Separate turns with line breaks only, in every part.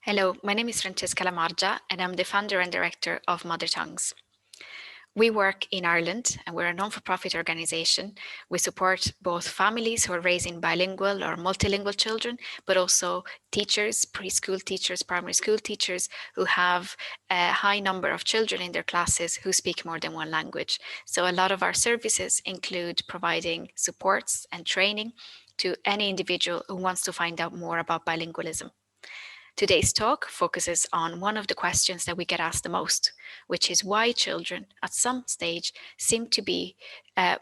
Hello, my name is Francesca La Morgia, and I'm the founder and director of Mother Tongues. We work in Ireland, and we're a non-for-profit organization. We support both families who are raising bilingual or multilingual children, but also teachers, preschool teachers, primary school teachers who have a high number of children in their classes who speak more than one language. So a lot of our services include providing supports and training to any individual who wants to find out more about bilingualism. Today's talk focuses on one of the questions that we get asked the most, which is why children at some stage seem to be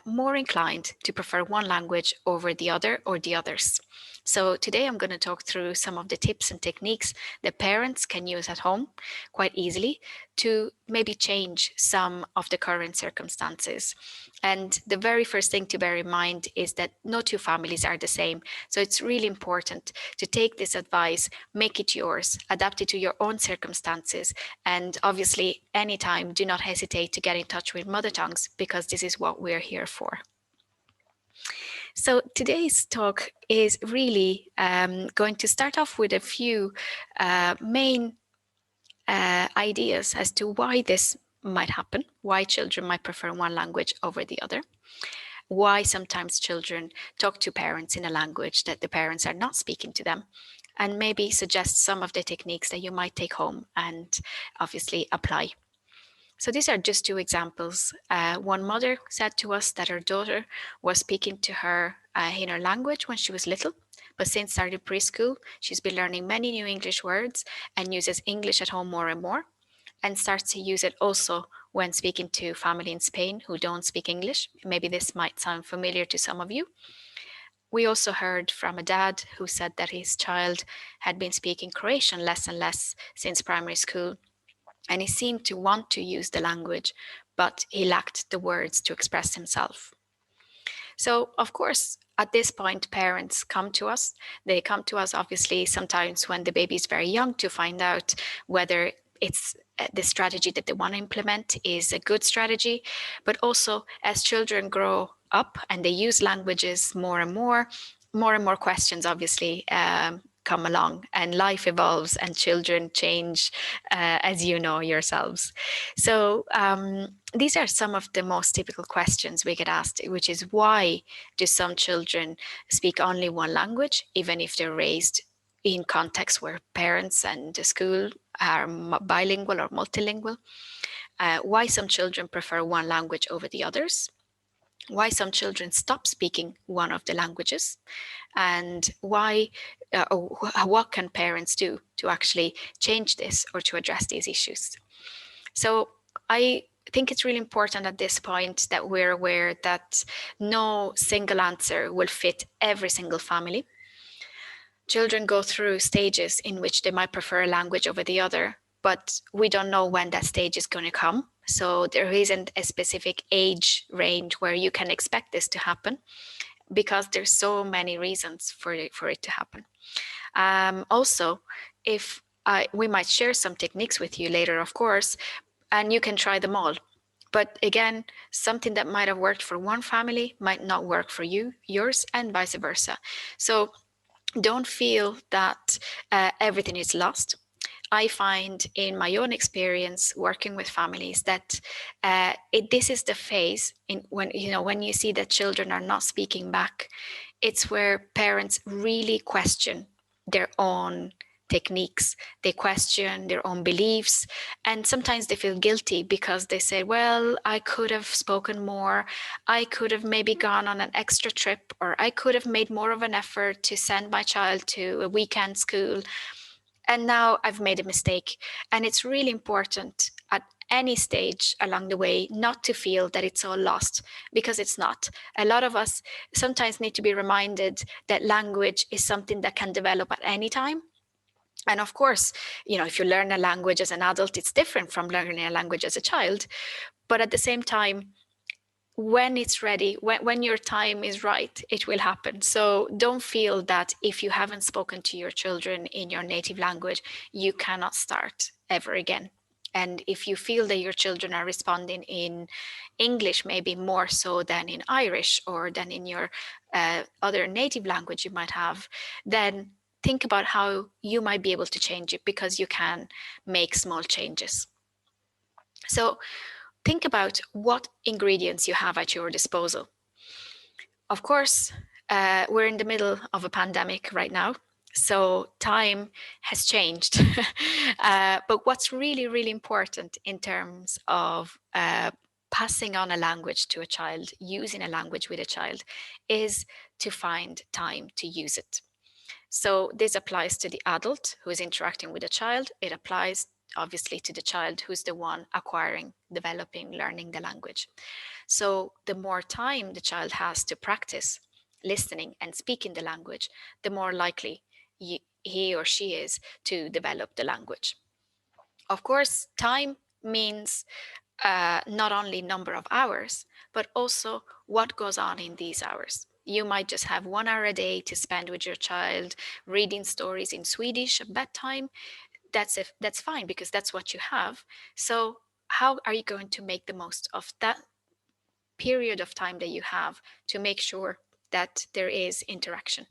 more inclined to prefer one language over the other or the others. So today I'm going to talk through some of the tips and techniques that parents can use at home quite easily to maybe change some of the current circumstances. And the very first thing to bear in mind is that no two families are the same. So it's really important to take this advice, make it yours, adapt it to your own circumstances. And obviously, anytime, do not hesitate to get in touch with Mother Tongues because this is what we're here for. So today's talk is really going to start off with a few main ideas as to why this might happen, why children might prefer one language over the other, why sometimes children talk to parents in a language that the parents are not speaking to them, and maybe suggest some of the techniques that you might take home and obviously apply. So these are just two examples. One mother said to us that her daughter was speaking to her in her language when she was little, but since starting preschool, she's been learning many new English words and uses English at home more and more, and starts to use it also when speaking to family in Spain who don't speak English. Maybe this might sound familiar to some of you. We also heard from a dad who said that his child had been speaking Croatian less and less since primary school, and he seemed to want to use the language, but he lacked the words to express himself. So, of course, at this point, parents come to us. They come to us, obviously, sometimes when the baby is very young to find out whether it's the strategy that they want to implement is a good strategy. But also, as children grow up and they use languages more and more questions, obviously, come along, and life evolves and children change, as you know yourselves. So these are some of the most typical questions we get asked, which is why do some children speak only one language, even if they're raised in contexts where parents and the school are bilingual or multilingual? Why some children prefer one language over the others? Why some children stop speaking one of the languages, and why, what can parents do to actually change this or to address these issues? So I think it's really important at this point that we're aware that no single answer will fit every single family. Children go through stages in which they might prefer a language over the other, but we don't know when that stage is going to come. So there isn't a specific age range where you can expect this to happen, because there's so many reasons for it to happen. Also, if we might share some techniques with you later, of course, and you can try them all. But again, something that might have worked for one family might not work for yours, and vice versa. So don't feel that everything is lost. I find in my own experience working with families that this is the phase when you see that children are not speaking back. It's where parents really question their own techniques. They question their own beliefs, and sometimes they feel guilty because they say, well, I could have spoken more, I could have maybe gone on an extra trip, or I could have made more of an effort to send my child to a weekend school, and now I've made a mistake. And it's really important at any stage along the way not to feel that it's all lost, because it's not. A lot of us sometimes need to be reminded that language is something that can develop at any time. And of course, if you learn a language as an adult, it's different from learning a language as a child. But at the same time, when it's ready, when your time is right, it will happen. So don't feel that if you haven't spoken to your children in your native language, you cannot start ever again. And if you feel that your children are responding in English, maybe more so than in Irish or than in your other native language you might have, then think about how you might be able to change it, because you can make small changes. So think about what ingredients you have at your disposal. Of course, we're in the middle of a pandemic right now, so time has changed. But what's really, really important in terms of passing on a language to a child, using a language with a child, is to find time to use it. So this applies to the adult who is interacting with a child. It applies obviously to the child who's the one acquiring, developing, learning the language. So the more time the child has to practice listening and speaking the language, the more likely he or she is to develop the language. Of course, time means not only number of hours, but also what goes on in these hours. You might just have 1 hour a day to spend with your child reading stories in Swedish at bedtime. That's fine, because that's what you have. So how are you going to make the most of that period of time that you have to make sure that there is interaction?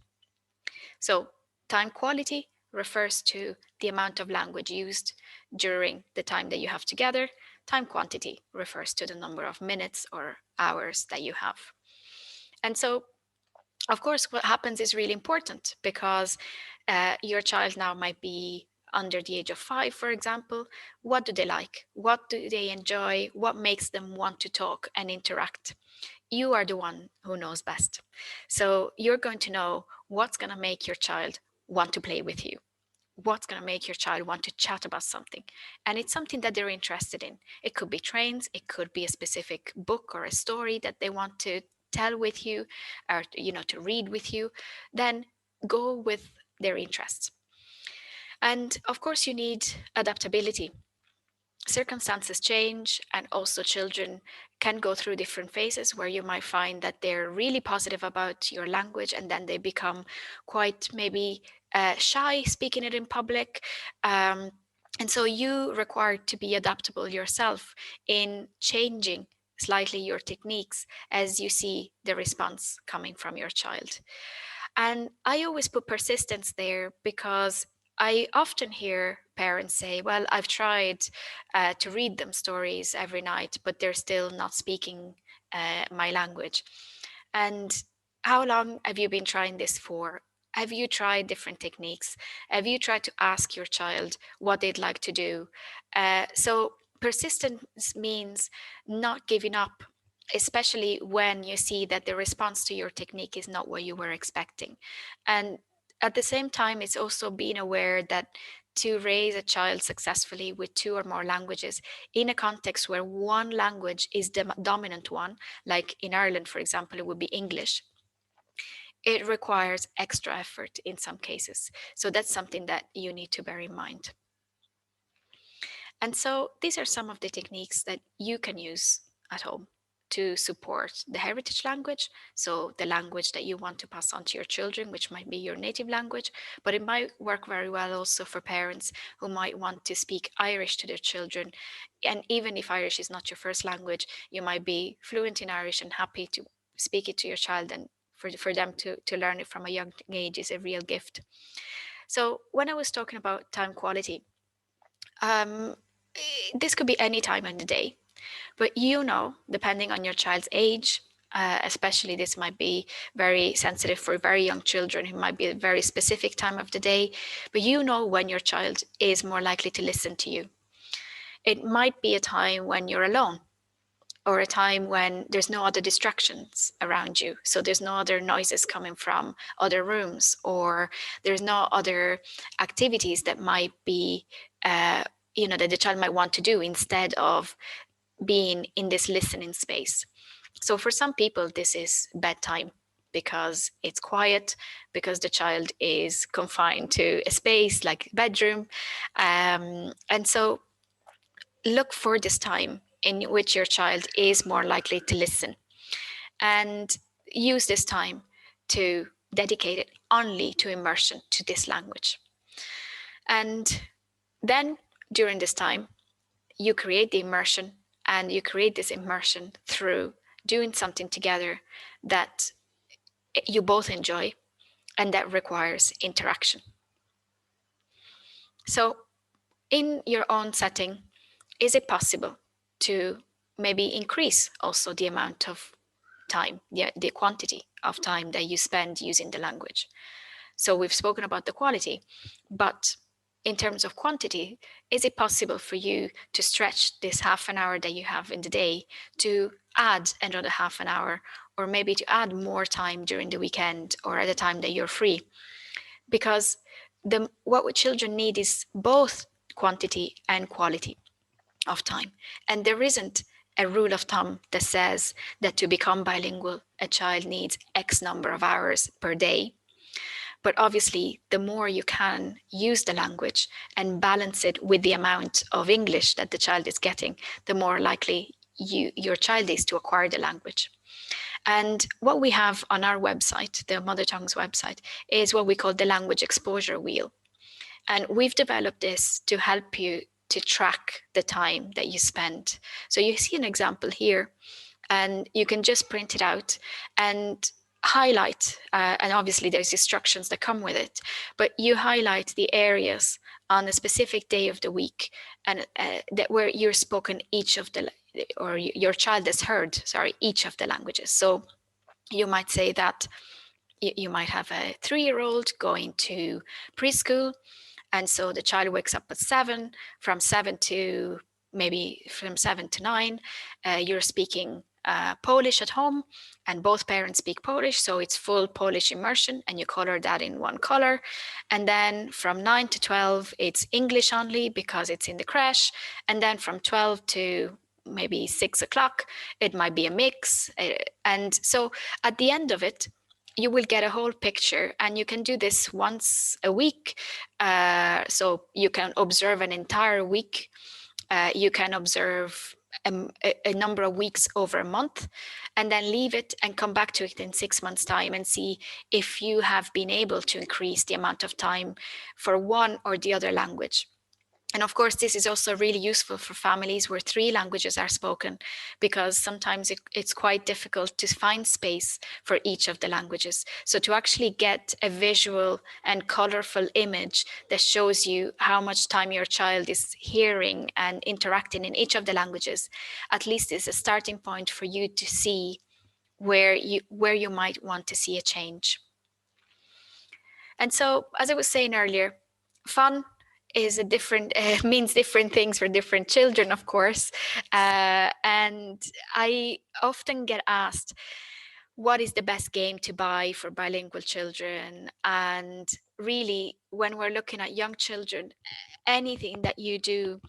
So time quality refers to the amount of language used during the time that you have together. Time quantity refers to the number of minutes or hours that you have. And so, of course, what happens is really important, because your child now might be under the age of 5, for example. What do they like? What do they enjoy? What makes them want to talk and interact? You are the one who knows best. So you're going to know what's going to make your child want to play with you, what's going to make your child want to chat about something. And it's something that they're interested in. It could be trains, it could be a specific book or a story that they want to tell with you, or to read with you. Then go with their interests. And of course, you need adaptability. Circumstances change, and also children can go through different phases where you might find that they're really positive about your language, and then they become quite maybe shy speaking it in public. And so you require to be adaptable yourself in changing slightly your techniques as you see the response coming from your child. And I always put persistence there, because I often hear parents say, well, I've tried to read them stories every night, but they're still not speaking my language. And how long have you been trying this for? Have you tried different techniques? Have you tried to ask your child what they'd like to do? So persistence means not giving up, especially when you see that the response to your technique is not what you were expecting. And at the same time, it's also being aware that to raise a child successfully with 2 or more languages in a context where one language is the dominant one, like in Ireland, for example, it would be English, it requires extra effort in some cases. So that's something that you need to bear in mind. And so these are some of the techniques that you can use at home to support the heritage language, so the language that you want to pass on to your children, which might be your native language, but it might work very well also for parents who might want to speak Irish to their children. And even if Irish is not your first language, you might be fluent in Irish and happy to speak it to your child, and for them to learn it from a young age is a real gift. So when I was talking about time quality, this could be any time in the day, but depending on your child's age, especially this might be very sensitive for very young children, it might be a very specific time of the day, but when your child is more likely to listen to you. It might be a time when you're alone, or a time when there's no other distractions around you. So there's no other noises coming from other rooms, or there's no other activities that might be, that the child might want to do instead of being in this listening space. So for some people, this is bedtime, because it's quiet, because the child is confined to a space like bedroom. And so look for this time in which your child is more likely to listen, and use this time to dedicate it only to immersion to this language. And then during this time, you create the immersion, and you create this immersion through doing something together that you both enjoy and that requires interaction. So in your own setting, is it possible to maybe increase also the amount of time, the quantity of time that you spend using the language? So we've spoken about the quality, but in terms of quantity, is it possible for you to stretch this half an hour that you have in the day to add another half an hour, or maybe to add more time during the weekend or at a time that you're free? Because what children need is both quantity and quality of time. And there isn't a rule of thumb that says that to become bilingual, a child needs X number of hours per day. But obviously, the more you can use the language and balance it with the amount of English that the child is getting, the more likely your child is to acquire the language. And what we have on our website, the Mother Tongue's website, is what we call the language exposure wheel. And we've developed this to help you to track the time that you spend. So you see an example here, and you can just print it out and highlight, and obviously there's instructions that come with it, but you highlight the areas on a specific day of the week and that where you're spoken each of the, or your child has heard, each of the languages. So you might say that you might have a 3-year-old going to preschool, and so the child wakes up at 7, from 7 to 9, you're speaking Polish at home, and both parents speak Polish, so it's full Polish immersion, and you color that in one color. And then from 9 to 12, it's English only because it's in the creche. And then from 12 to maybe 6 o'clock, it might be a mix. And so at the end of it, you will get a whole picture, and you can do this once a week. So you can observe an entire week. You can observe a number of weeks over a month, and then leave it and come back to it in 6 months' time and see if you have been able to increase the amount of time for one or the other language. And of course, this is also really useful for families where 3 languages are spoken, because sometimes it's quite difficult to find space for each of the languages. So to actually get a visual and colorful image that shows you how much time your child is hearing and interacting in each of the languages, at least is a starting point for you to see where you might want to see a change. And so, as I was saying earlier, fun is a different means different things for different children, of course. And I often get asked, what is the best game to buy for bilingual children? And really, when we're looking at young children, anything that you do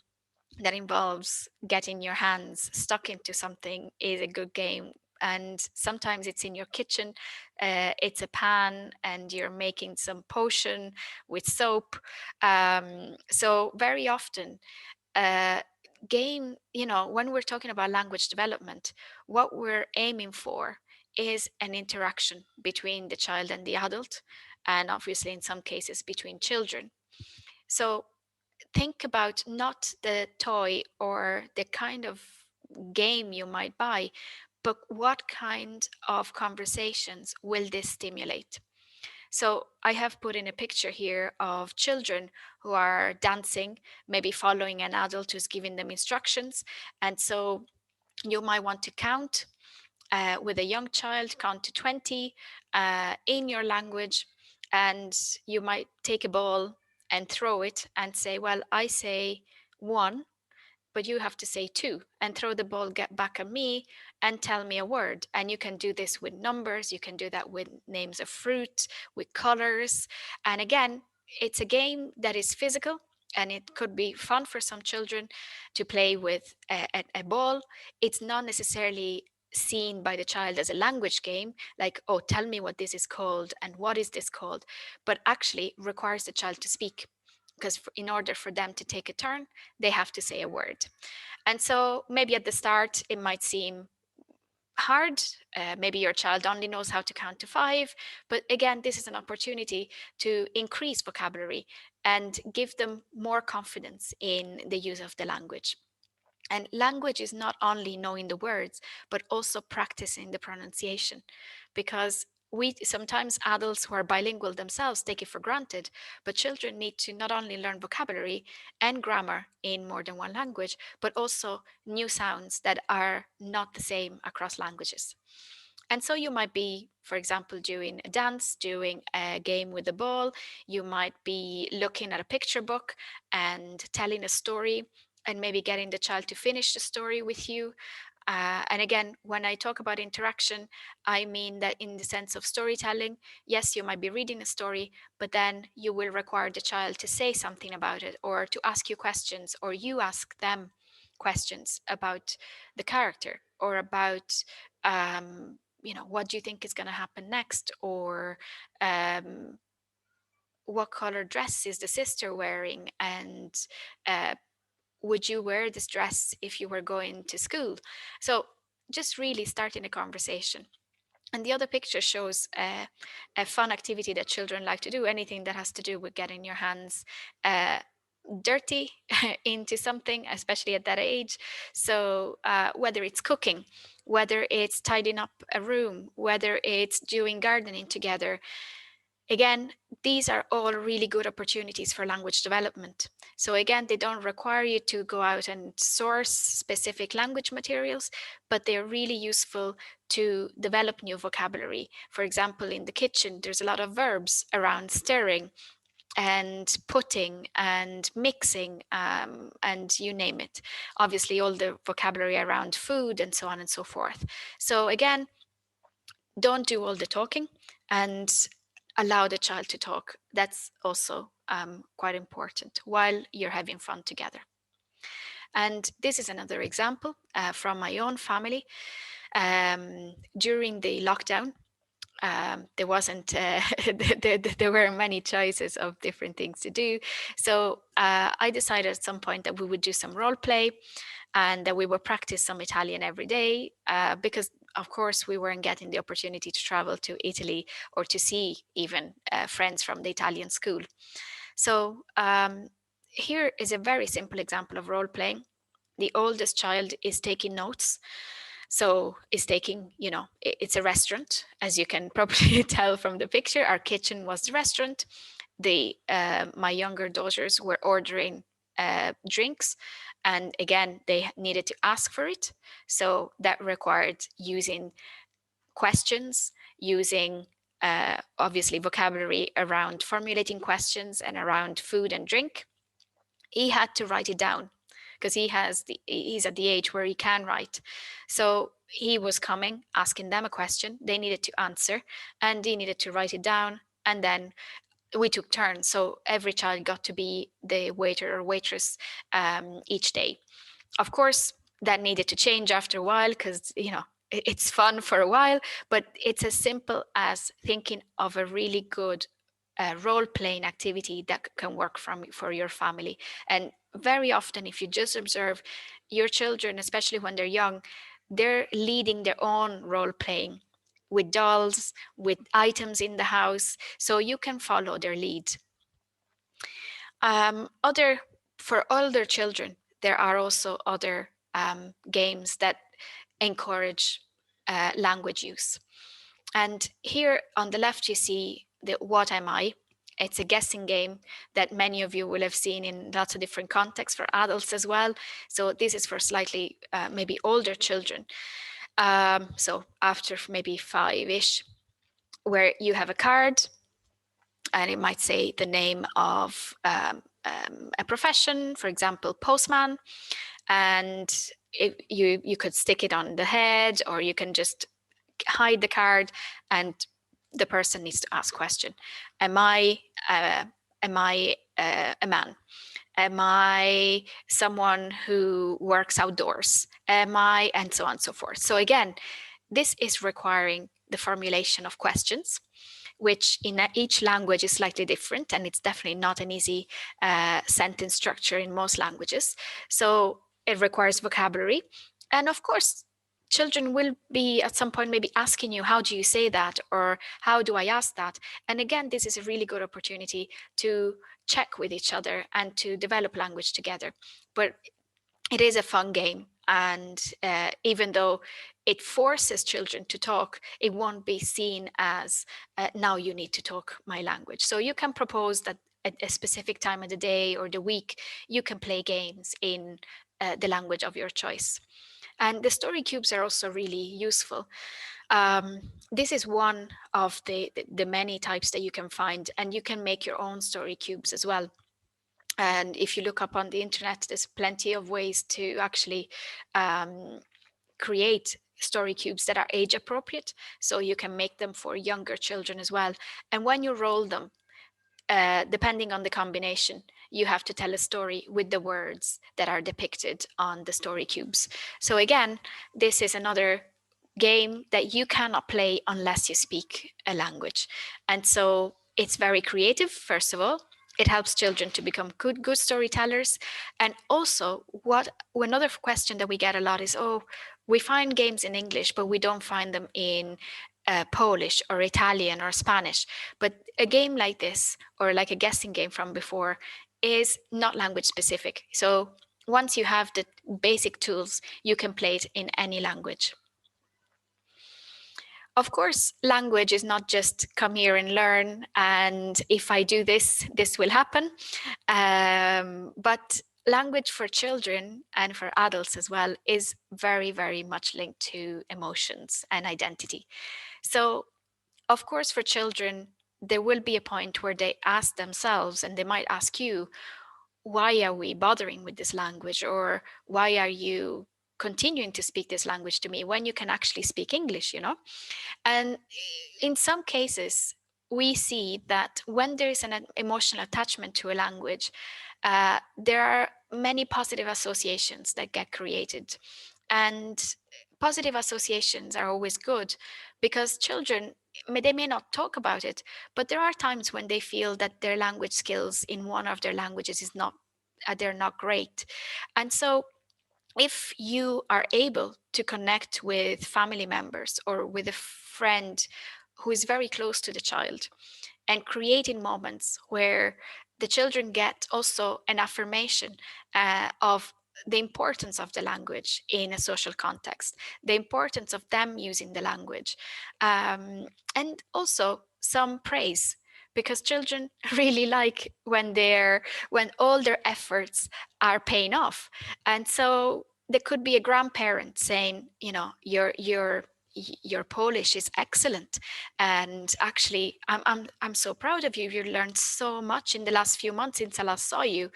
that involves getting your hands stuck into something is a good game. And sometimes it's in your kitchen, it's a pan, and you're making some potion with soap. So very often, game, when we're talking about language development, what we're aiming for is an interaction between the child and the adult, and obviously in some cases between children. So think about not the toy or the kind of game you might buy, but what kind of conversations will this stimulate? So I have put in a picture here of children who are dancing, maybe following an adult who's giving them instructions. And so you might want to count with a young child, count to 20 in your language, and you might take a ball and throw it and say, well, I say 1, but you have to say 2, and throw the ball back at me and tell me a word. And you can do this with numbers, you can do that with names of fruit, with colors. And again, it's a game that is physical, and it could be fun for some children to play with a ball. It's not necessarily seen by the child as a language game, like, oh, tell me what this is called and what is this called, but actually requires the child to speak, because in order for them to take a turn, they have to say a word. And so maybe at the start, it might seem hard. Maybe your child only knows how to count to 5. But again, this is an opportunity to increase vocabulary and give them more confidence in the use of the language. And language is not only knowing the words, but also practicing the pronunciation, because we sometimes, adults who are bilingual themselves, take it for granted, but children need to not only learn vocabulary and grammar in more than one language, but also new sounds that are not the same across languages. And so you might be, for example, doing a dance, doing a game with the ball. You might be looking at a picture book and telling a story, and maybe getting the child to finish the story with you. And again, when I talk about interaction, I mean that in the sense of storytelling. Yes, you might be reading a story, but then you will require the child to say something about it, or to ask you questions, or you ask them questions about the character, or about what do you think is going to happen next, or um, what color dress is the sister wearing, and would you wear this dress if you were going to school? So just really starting a conversation. And the other picture shows a fun activity that children like to do, anything that has to do with getting your hands dirty into something, especially at that age. So whether it's cooking, whether it's tidying up a room, whether it's doing gardening together, again, these are all really good opportunities for language development. So again, they don't require you to go out and source specific language materials, but they're really useful to develop new vocabulary. For example, in the kitchen, there's a lot of verbs around stirring and putting and mixing, and you name it. Obviously, all the vocabulary around food and so on and so forth. So again, don't do all the talking and allow the child to talk. That's also quite important while you're having fun together. And this is another example from my own family. During the lockdown, there wasn't there were many choices of different things to do. So I decided at some point that we would do some role play, and that we would practice some Italian every day, because of course we weren't getting the opportunity to travel to Italy or to see even friends from the Italian school. So here is a very simple example of role playing. The oldest child is taking notes. So is taking, it's a restaurant, as you can probably tell from the picture. Our kitchen was the restaurant. My younger daughters were ordering drinks, and again, they needed to ask for it. So that required using questions, using obviously vocabulary around formulating questions and around food and drink. He had to write it down because he's at the age where he can write. So he was coming, asking them a question, they needed to answer, and he needed to write it down, and then we took turns. So every child got to be the waiter or waitress each day. Of course, that needed to change after a while because, it's fun for a while, but it's as simple as thinking of a really good role-playing activity that can work for your family. And very often, if you just observe your children, especially when they're young, they're leading their own role-playing with dolls, with items in the house, so you can follow their lead. For older children, there are also other games that encourage language use. And here on the left, you see the What Am I? It's a guessing game that many of you will have seen in lots of different contexts for adults as well. So this is for slightly maybe older children. So after maybe 5-ish, where you have a card and it might say the name of a profession, for example, postman. And you could stick it on the head, or you can just hide the card, and the person needs to ask question. Am I a man? Am I someone who works outdoors? Am I, and so on and so forth. So again, this is requiring the formulation of questions, which in each language is slightly different, and it's definitely not an easy sentence structure in most languages. So it requires vocabulary. And of course, children will be at some point maybe asking you, how do you say that? Or how do I ask that? And again, this is a really good opportunity to check with each other and to develop language together. But it is a fun game. And even though it forces children to talk, it won't be seen as now you need to talk my language. So you can propose that at a specific time of the day or the week, you can play games in the language of your choice. And the story cubes are also really useful. This is one of the many types that you can find, and you can make your own story cubes as well. And if you look up on the internet, there's plenty of ways to actually create story cubes that are age appropriate. So you can make them for younger children as well. And when you roll them, depending on the combination, you have to tell a story with the words that are depicted on the story cubes. So again, this is another game that you cannot play unless you speak a language. And so it's very creative, first of all. It helps children to become good storytellers. And also, another question that we get a lot is, oh, we find games in English, but we don't find them in Polish or Italian or Spanish. But a game like this, or like a guessing game from before, is not language specific. So once you have the basic tools, you can play it in any language. Of course, language is not just come here and learn, and if I do this, this will happen. But language for children and for adults as well is very, very much linked to emotions and identity. So, of course, for children, there will be a point where they ask themselves, and they might ask you, why are we bothering with this language? Or why are you continuing to speak this language to me when you can actually speak English, you know? And in some cases, we see that when there is an emotional attachment to a language, there are many positive associations that get created. And positive associations are always good because children, they may not talk about it, but there are times when they feel that their language skills in one of their languages is not, they're not great. And so if you are able to connect with family members or with a friend who is very close to the child, and creating moments where the children get also an affirmation of the importance of the language in a social context, the importance of them using the language, and also some praise, because children really like when all their efforts are paying off. And so there could be a grandparent saying, you know, your Polish is excellent, and actually I'm so proud of you. You learned so much in the last few months since I last saw you.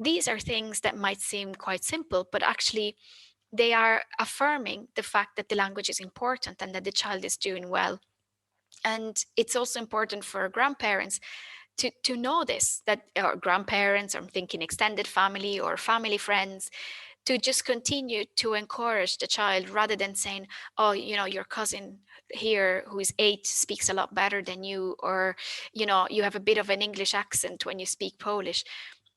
These are things that might seem quite simple, but actually they are affirming the fact that the language is important and that the child is doing well. And it's also important for grandparents to know this, that our grandparents, I'm thinking extended family or family friends, to just continue to encourage the child rather than saying, oh, you know, your cousin here who is 8 speaks a lot better than you, or, you know, you have a bit of an English accent when you speak Polish.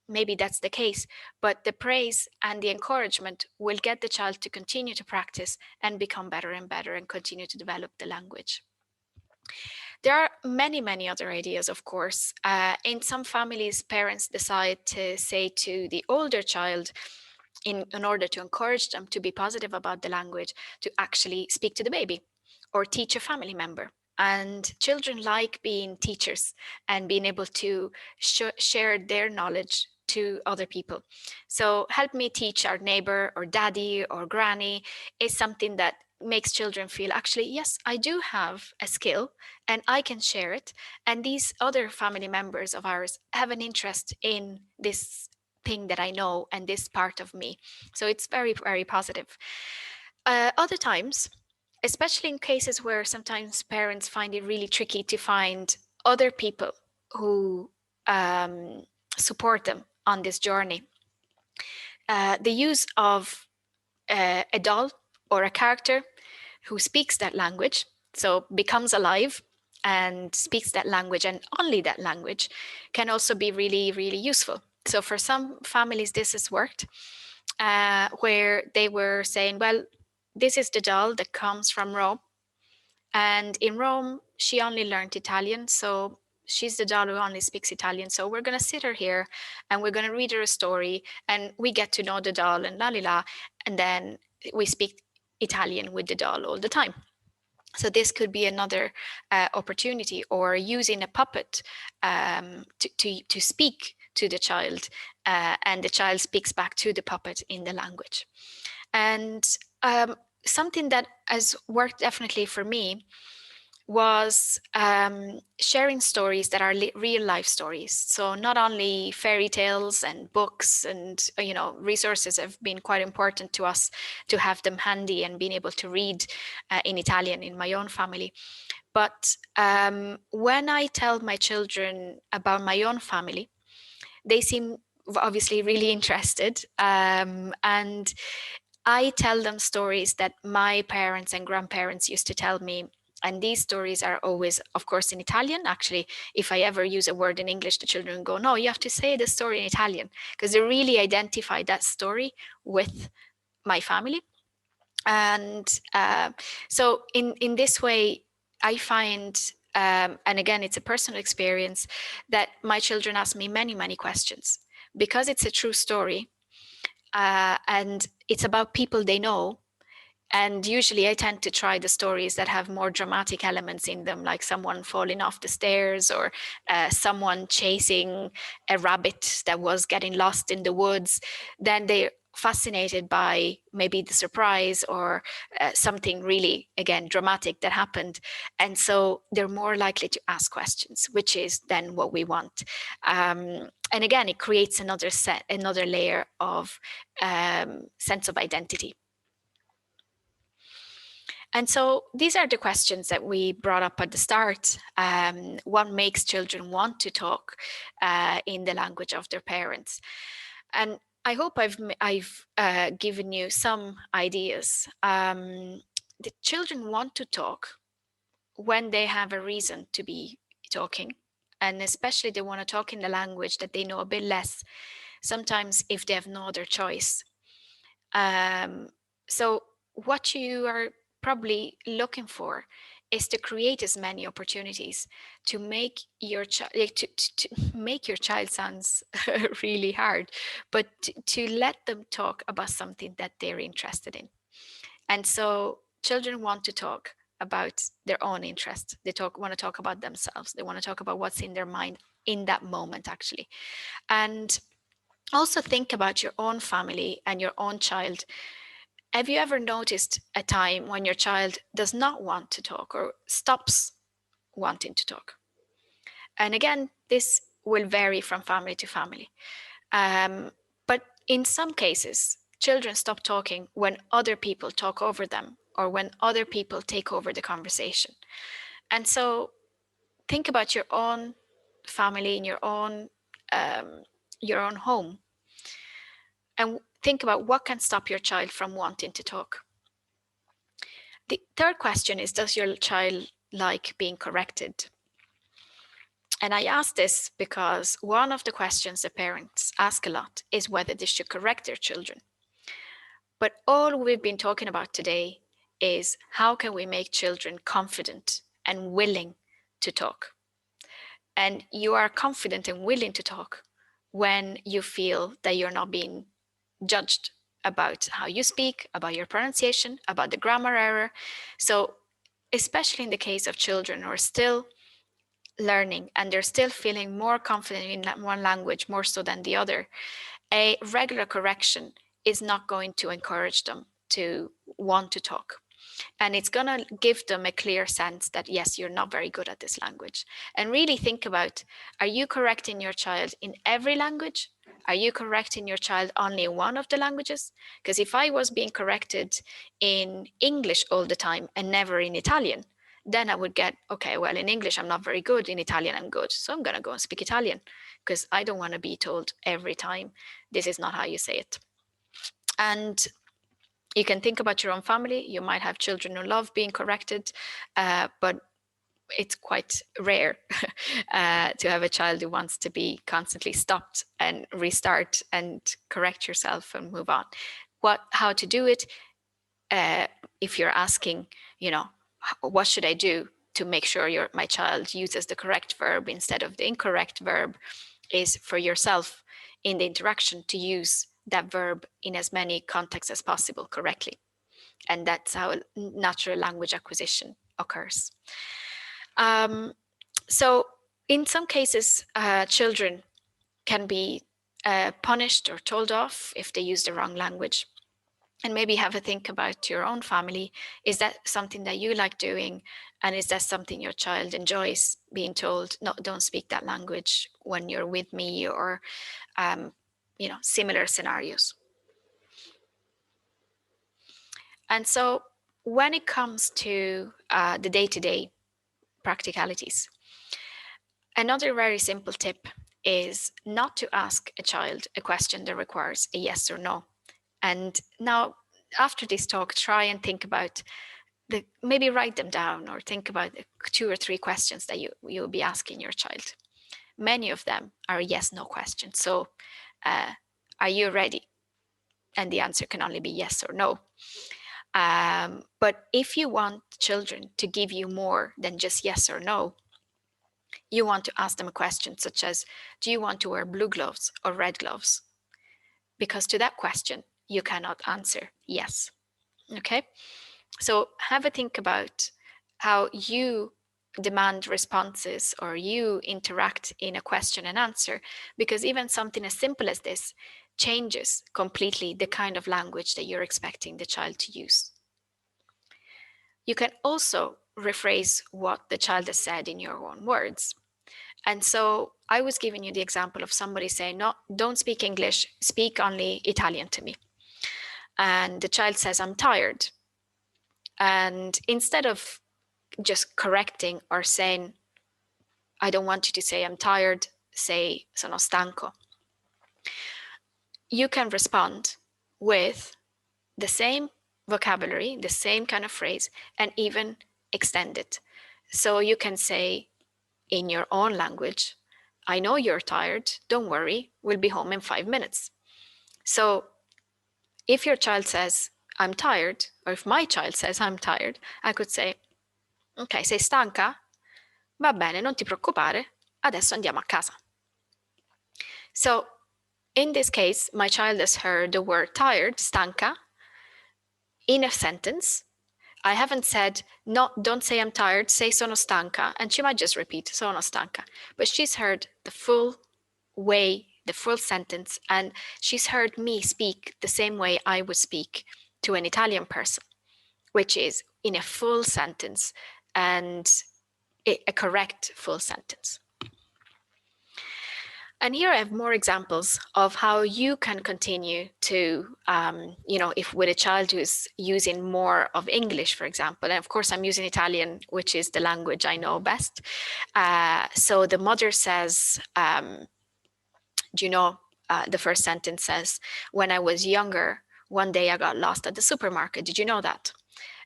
Maybe that's the case, but the praise and the encouragement will get the child to continue to practice and become better and better and continue to develop the language. There are many, many other ideas, of course. In some families, parents decide to say to the older child, in order to encourage them to be positive about the language, to actually speak to the baby or teach a family member. And children like being teachers and being able to share their knowledge to other people. So help me teach our neighbor or daddy or granny is something that makes children feel, actually, yes, I do have a skill and I can share it. And these other family members of ours have an interest in this thing that I know and this part of me. So it's very, very positive. Other times, especially in cases where sometimes parents find it really tricky to find other people who support them on this journey, the use of a doll or a character who speaks that language, so becomes alive and speaks that language and only that language, can also be really, really useful. So for some families, this has worked, where they were saying, well, this is the doll that comes from Rome. And in Rome, she only learned Italian. So she's the doll who only speaks Italian, so we're going to sit her here and we're going to read her a story, and we get to know the doll and la la la, and then we speak Italian with the doll all the time. So this could be another opportunity, or using a puppet to speak to the child, and the child speaks back to the puppet in the language. And something that has worked definitely for me was sharing stories that are real life stories. So not only fairy tales and books and resources have been quite important to us to have them handy and being able to read in Italian in my own family. But when I tell my children about my own family, they seem obviously really interested, and I tell them stories that my parents and grandparents used to tell me. And these stories are always, of course, in Italian. Actually, if I ever use a word in English, the children go, no, you have to say the story in Italian, because they really identify that story with my family. And so in this way, I find, and again, it's a personal experience, that my children ask me many, many questions, because it's a true story. And it's about people they know. And usually I tend to try the stories that have more dramatic elements in them, like someone falling off the stairs, or someone chasing a rabbit that was getting lost in the woods. Then they're fascinated by maybe the surprise, or something really, again, dramatic that happened. And so they're more likely to ask questions, which is then what we want. And again, it creates another layer of sense of identity. And so these are the questions that we brought up at the start. What makes children want to talk in the language of their parents? And I hope I've given you some ideas. The children want to talk when they have a reason to be talking, and especially they want to talk in the language that they know a bit less, sometimes if they have no other choice. So what you are probably looking for is to create as many opportunities to make your child, to make your child sounds really hard, but to let them talk about something that they're interested in. And so children want to talk about their own interests. They want to talk about themselves. They want to talk about what's in their mind in that moment, actually. And also think about your own family and your own child. Have you ever noticed a time when your child does not want to talk or stops wanting to talk? And again, this will vary from family to family. But in some cases, children stop talking when other people talk over them, or when other people take over the conversation. And so think about your own family, in your own home, and think about what can stop your child from wanting to talk. The third question is, does your child like being corrected? And I ask this because one of the questions that parents ask a lot is whether they should correct their children. But all we've been talking about today is how can we make children confident and willing to talk? And you are confident and willing to talk when you feel that you're not being judged about how you speak, about your pronunciation, about the grammar error. So especially in the case of children who are still learning and they're still feeling more confident in one language more so than the other, a regular correction is not going to encourage them to want to talk. And it's going to give them a clear sense that, yes, you're not very good at this language. And really think about, are you correcting your child in every language? Are you correcting your child only in one of the languages? Because if I was being corrected in English all the time and never in Italian, then I would get, okay, well, in English, I'm not very good. In Italian, I'm good. So I'm going to go and speak Italian, because I don't want to be told every time, this is not how you say it. And you can think about your own family. You might have children who love being corrected, but it's quite rare to have a child who wants to be constantly stopped and restart and correct yourself and move on. How to do it? If you're asking, what should I do? to make sure my child uses the correct verb instead of the incorrect verb is for yourself in the interaction to use that verb in as many contexts as possible correctly. And that's how natural language acquisition occurs. So in some cases, children can be punished or told off if they use the wrong language. And maybe have a think about your own family. Is that something that you like doing? And is that something your child enjoys, being told, no, don't speak that language when you're with me, or similar scenarios? And so when it comes to the day-to-day practicalities, another very simple tip is not to ask a child a question that requires a yes or no. And now, after this talk, try and think about maybe write them down, or think about 2 or 3 questions that you'll be asking your child. Many of them are yes/no questions. So, are you ready? And the answer can only be yes or no. But if you want children to give you more than just yes or no, you want to ask them a question such as, do you want to wear blue gloves or red gloves? Because to that question, you cannot answer yes. Okay? So have a think about how you demand responses or you interact in a question and answer, because even something as simple as this changes completely the kind of language that you're expecting the child to use. You can also rephrase what the child has said in your own words. And so I was giving you the example of somebody saying, no, don't speak English, speak only Italian to me. And the child says, I'm tired. And instead of just correcting or saying, I don't want you to say I'm tired, say sono stanco. You can respond with the same vocabulary, the same kind of phrase, and even extend it. So you can say in your own language, I know you're tired, don't worry, we'll be home in 5 minutes. So if your child says, I'm tired, or if my child says, I'm tired, I could say, ok, sei stanca? Va bene, non ti preoccupare, adesso andiamo a casa. So in this case, my child has heard the word tired, stanca, in a sentence. I haven't said, no, don't say I'm tired, say sono stanca, and she might just repeat sono stanca. But she's heard the full way, the full sentence, and she's heard me speak the same way I would speak to an Italian person, which is in a full sentence and a correct full sentence. And here I have more examples of how you can continue to, if with a child who's using more of English, for example, and of course I'm using Italian, which is the language I know best. So the mother says, the first sentence says, when I was younger, one day I got lost at the supermarket. Did you know that?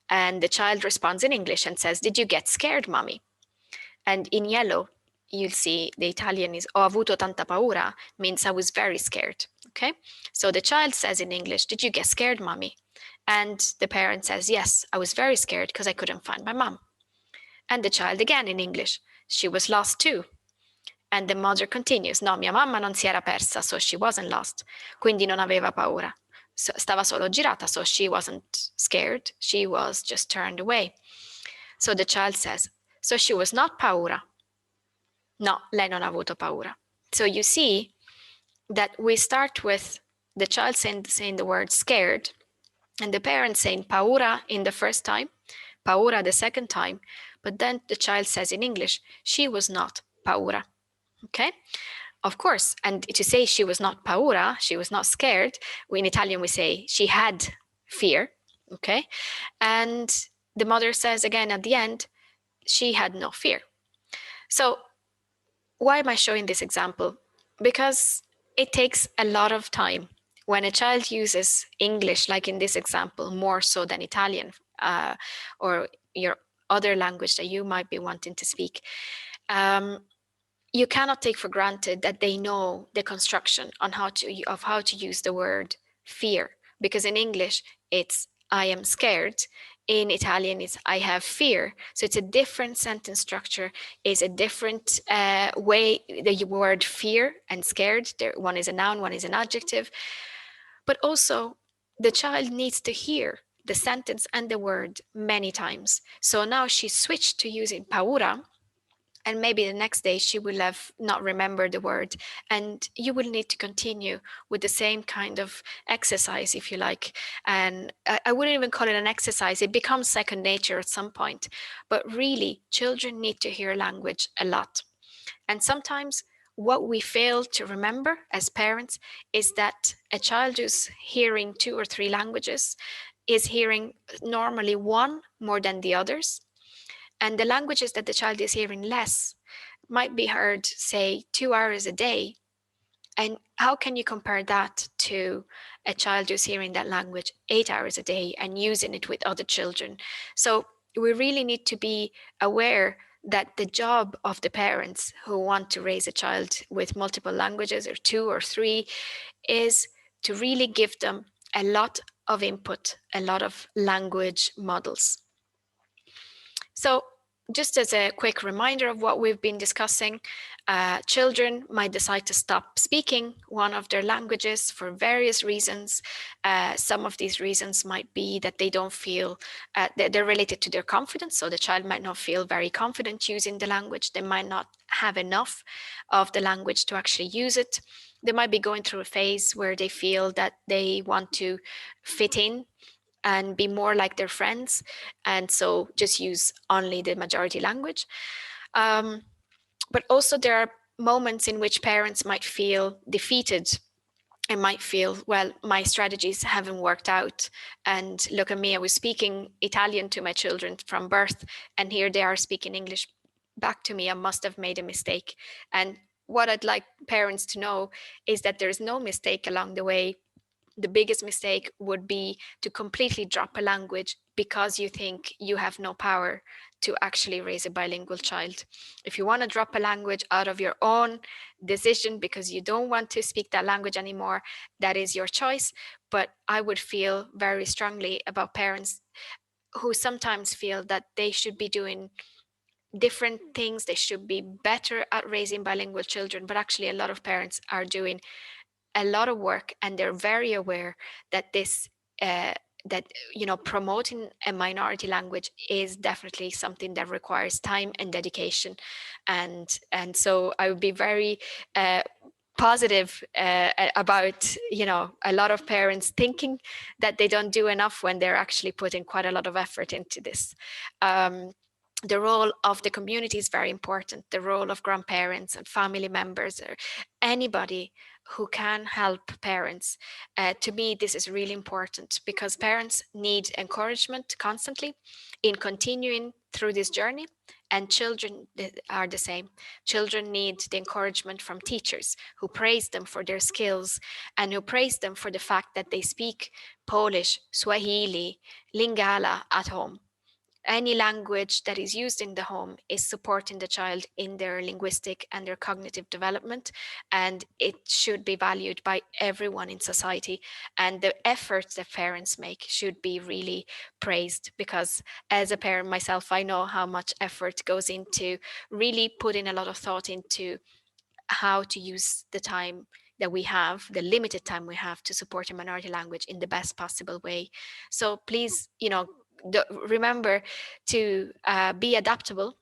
And the child responds in English and says, did you get scared, mommy? And in yellow, you'll see the Italian is ho avuto tanta paura, means I was very scared. Okay, so the child says in English, did you get scared, mommy? And the parent says, yes, I was very scared because I couldn't find my mom. And the child again in English, she was lost too. And the mother continues, no, mia mamma non si era persa, so she wasn't lost, quindi non aveva paura. So, stava solo girata, so she wasn't scared, she was just turned away. So the child says, so she was not paura. No, lei non ha avuto paura. So you see that we start with the child saying the word scared, and the parent saying paura in the first time, paura the second time, but then the child says in English, she was not paura. Okay? Of course, and to say she was not paura, she was not scared, in Italian we say she had fear, okay? And the mother says again at the end, she had no fear. So why am I showing this example? Because it takes a lot of time. When a child uses English, like in this example, more so than Italian, or your other language that you might be wanting to speak, you cannot take for granted that they know the construction on how to use the word fear. Because in English, it's I am scared. in Italian is I have fear. So it's a different sentence structure, is a different way, the word fear and scared. One is a noun, one is an adjective. But also the child needs to hear the sentence and the word many times. So now she switched to using paura, and maybe the next day she will have not remembered the word, and you will need to continue with the same kind of exercise, if you like. And I wouldn't even call it an exercise, it becomes second nature at some point. But really, children need to hear language a lot. And sometimes what we fail to remember as parents is that a child who's hearing 2 or 3 languages is hearing normally one more than the others. And the languages that the child is hearing less might be heard, say, 2 hours a day. And how can you compare that to a child who's hearing that language 8 hours a day and using it with other children? So we really need to be aware that the job of the parents who want to raise a child with multiple languages, or 2 or 3, is to really give them a lot of input, a lot of language models. So just as a quick reminder of what we've been discussing, children might decide to stop speaking one of their languages for various reasons. Some of these reasons might be that they don't feel, they're related to their confidence. So the child might not feel very confident using the language. They might not have enough of the language to actually use it. They might be going through a phase where they feel that they want to fit in and be more like their friends, and so just use only the majority language. But also there are moments in which parents might feel defeated and might feel, well, my strategies haven't worked out, and look at me, I was speaking Italian to my children from birth, and here they are speaking English back to me. I must have made a mistake. And what I'd like parents to know is that there is no mistake along the way. The biggest mistake would be to completely drop a language because you think you have no power to actually raise a bilingual child. If you want to drop a language out of your own decision because you don't want to speak that language anymore, that is your choice. But I would feel very strongly about parents who sometimes feel that they should be doing different things, they should be better at raising bilingual children, but actually a lot of parents are doing a lot of work, and they're very aware that this that promoting a minority language is definitely something that requires time and dedication. And so I would be very positive about a lot of parents thinking that they don't do enough when they're actually putting quite a lot of effort into this. The role of the community is very important. The role of grandparents and family members, or anybody who can help parents. To me, this is really important because parents need encouragement constantly in continuing through this journey, and children are the same. Children need the encouragement from teachers who praise them for their skills and who praise them for the fact that they speak Polish, Swahili, Lingala at home. Any language that is used in the home is supporting the child in their linguistic and their cognitive development, and it should be valued by everyone in society. And the efforts that parents make should be really praised, because as a parent myself, I know how much effort goes into really putting a lot of thought into how to use the time that we have, the limited time we have, to support a minority language in the best possible way. So please, remember to be adaptable,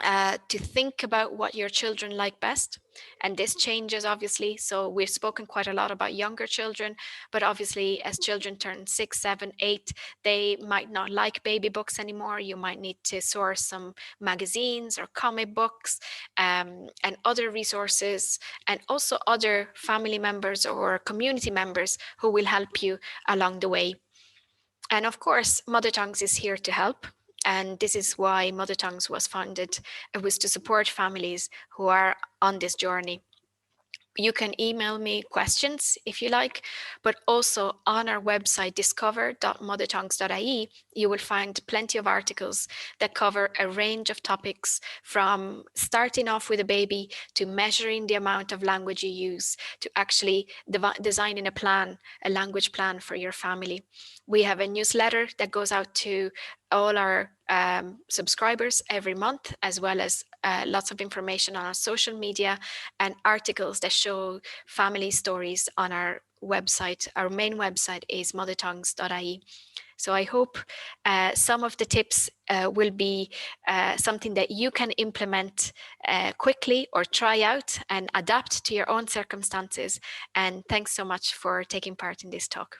to think about what your children like best. And this changes, obviously. So we've spoken quite a lot about younger children, but obviously as children turn 6, 7, 8, they might not like baby books anymore. You might need to source some magazines or comic books, and other resources, and also other family members or community members who will help you along the way. And of course, Mother Tongues is here to help. And this is why Mother Tongues was founded. It was to support families who are on this journey. You can email me questions if you like, but also on our website, discover.mothertongues.ie, you will find plenty of articles that cover a range of topics, from starting off with a baby to measuring the amount of language you use, to actually designing a language plan for your family. We have a newsletter that goes out to all our subscribers every month, as well as lots of information on our social media and articles that show family stories on our website. Our main website is mothertongues.ie. So I hope some of the tips will be something that you can implement quickly or try out and adapt to your own circumstances. And thanks so much for taking part in this talk.